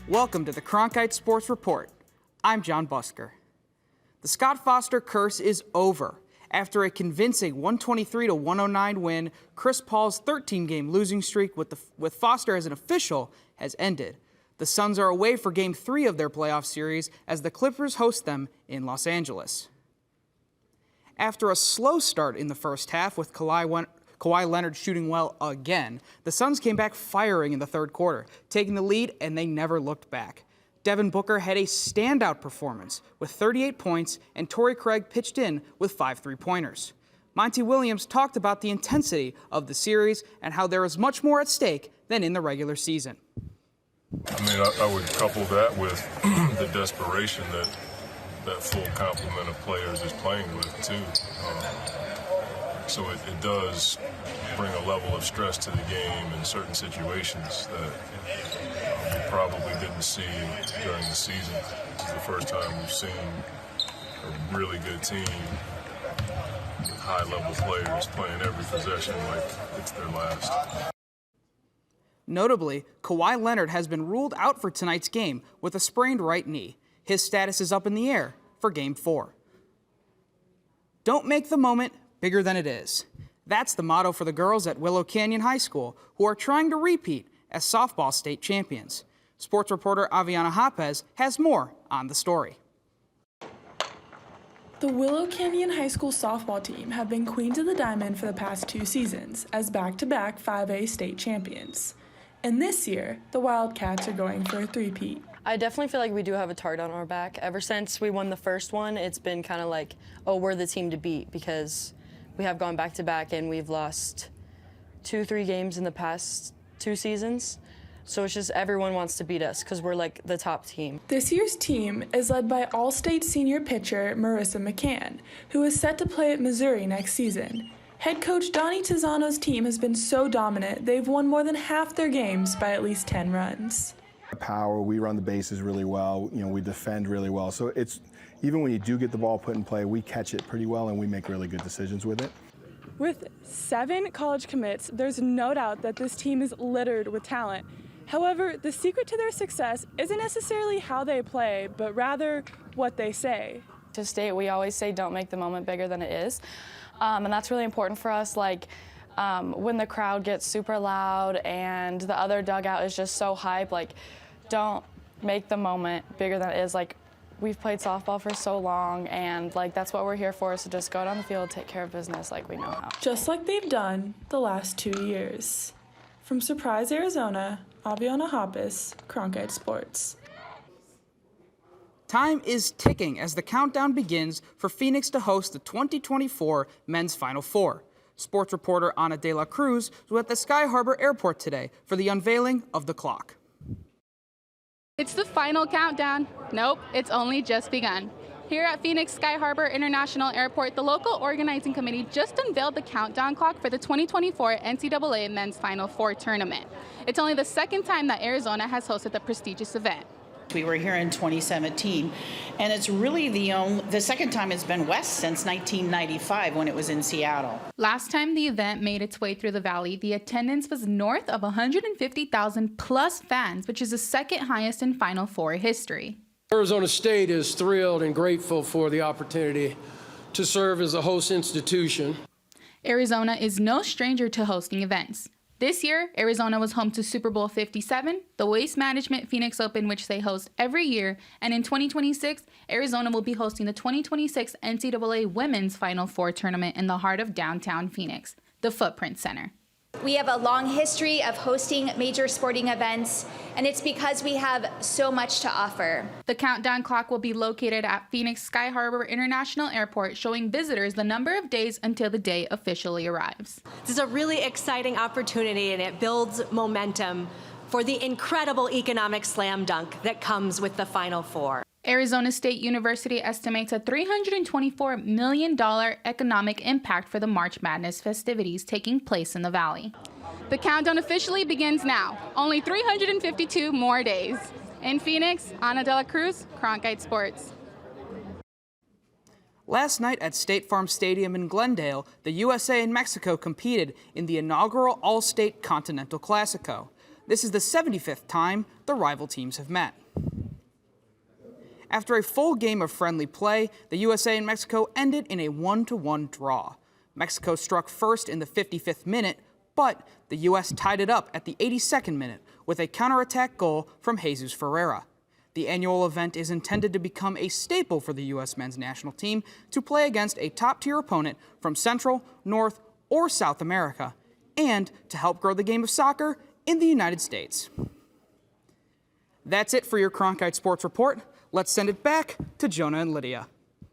Welcome to the Cronkite Sports Report. I'm John Busker. The Scott Foster curse is over. After a convincing 123-109 win, Chris Paul's 13-game losing streak with Foster as an official has ended. The Suns are away for Game 3 of their playoff series as the Clippers host them in Los Angeles. After a slow start in the first half with Kawhi Leonard shooting well again, the Suns came back firing in the third quarter, taking the lead, and they never looked back. Devin Booker had a standout performance with 38 points, and Torrey Craig pitched in with 5 three-pointers. Monty Williams talked about the intensity of the series and how there is much more at stake than in the regular season. I mean, I would couple that with the desperation that full complement of players is playing with, too. So it does bring a level of stress to the game in certain situations that we probably didn't see during the season. This is the first time we've seen a really good team with high-level players playing every possession like it's their last. Notably, Kawhi Leonard has been ruled out for tonight's game with a sprained right knee. His status is up in the air for Game 4. Don't make the moment bigger than it is. That's the motto for the girls at Willow Canyon High School, who are trying to repeat as softball state champions. Sports reporter Aviana Hapez has more on the story. The Willow Canyon High School softball team have been queens of the diamond for the past 2 seasons as back-to-back 5A state champions. And this year, the Wildcats are going for a three-peat. I definitely feel like we do have a target on our back. Ever since we won the first one, it's been kind of like, oh, we're the team to beat, because we have gone back-to-back and we've lost 2-3 games in the past 2 seasons. So it's just everyone wants to beat us because we're like the top team. This year's team is led by All-State senior pitcher Marissa McCann, who is set to play at Missouri next season. Head coach Donnie Tizano's team has been so dominant, they've won more than half their games by at least 10 runs. Power, we run the bases really well, we defend really well. So it's, even when you do get the ball put in play, we catch it pretty well and we make really good decisions with it. With 7 college commits, there's no doubt that this team is littered with talent. However, the secret to their success isn't necessarily how they play, but rather what they say. To state, we always say don't make the moment bigger than it is. And that's really important for us, like when the crowd gets super loud and the other dugout is just so hype, like don't make the moment bigger than it is. Like we've played softball for so long and like that's what we're here for, so just go down the field, take care of business like we know how. Just like they've done the last 2 years. From Surprise, Arizona, Aviana Hoppus, Cronkite Sports. Time is ticking as the countdown begins for Phoenix to host the 2024 Men's Final Four. Sports reporter Ana de la Cruz was at the Sky Harbor Airport today for the unveiling of the clock. It's the final countdown. Nope, it's only just begun. Here at Phoenix Sky Harbor International Airport, the local organizing committee just unveiled the countdown clock for the 2024 NCAA Men's Final Four tournament. It's only the second time that Arizona has hosted the prestigious event. We were here in 2017, and it's really the second time it's been west since 1995 when it was in Seattle. Last time the event made its way through the valley, the attendance was north of 150,000 plus fans, which is the second highest in Final Four history. Arizona State is thrilled and grateful for the opportunity to serve as a host institution. Arizona is no stranger to hosting events. This year, Arizona was home to Super Bowl 57, the Waste Management Phoenix Open, which they host every year, and in 2026, Arizona will be hosting the 2026 NCAA Women's Final Four tournament in the heart of downtown Phoenix, the Footprint Center. We have a long history of hosting major sporting events, and it's because we have so much to offer. The countdown clock will be located at Phoenix Sky Harbor International Airport, showing visitors the number of days until the day officially arrives. This is a really exciting opportunity, and it builds momentum for the incredible economic slam dunk that comes with the Final Four. Arizona State University estimates a $324 million economic impact for the March Madness festivities taking place in the Valley. The countdown officially begins now. Only 352 more days. In Phoenix, Ana de la Cruz, Cronkite Sports. Last night at State Farm Stadium in Glendale, the USA and Mexico competed in the inaugural All-State Continental Classico. This is the 75th time the rival teams have met. After a full game of friendly play, the USA and Mexico ended in a 1-1 draw. Mexico struck first in the 55th minute, but the U.S. tied it up at the 82nd minute with a counterattack goal from Jesus Ferreira. The annual event is intended to become a staple for the U.S. men's national team to play against a top-tier opponent from Central, North, or South America, and to help grow the game of soccer in the United States. That's it for your Cronkite Sports Report. Let's send it back to Jonah and Lydia.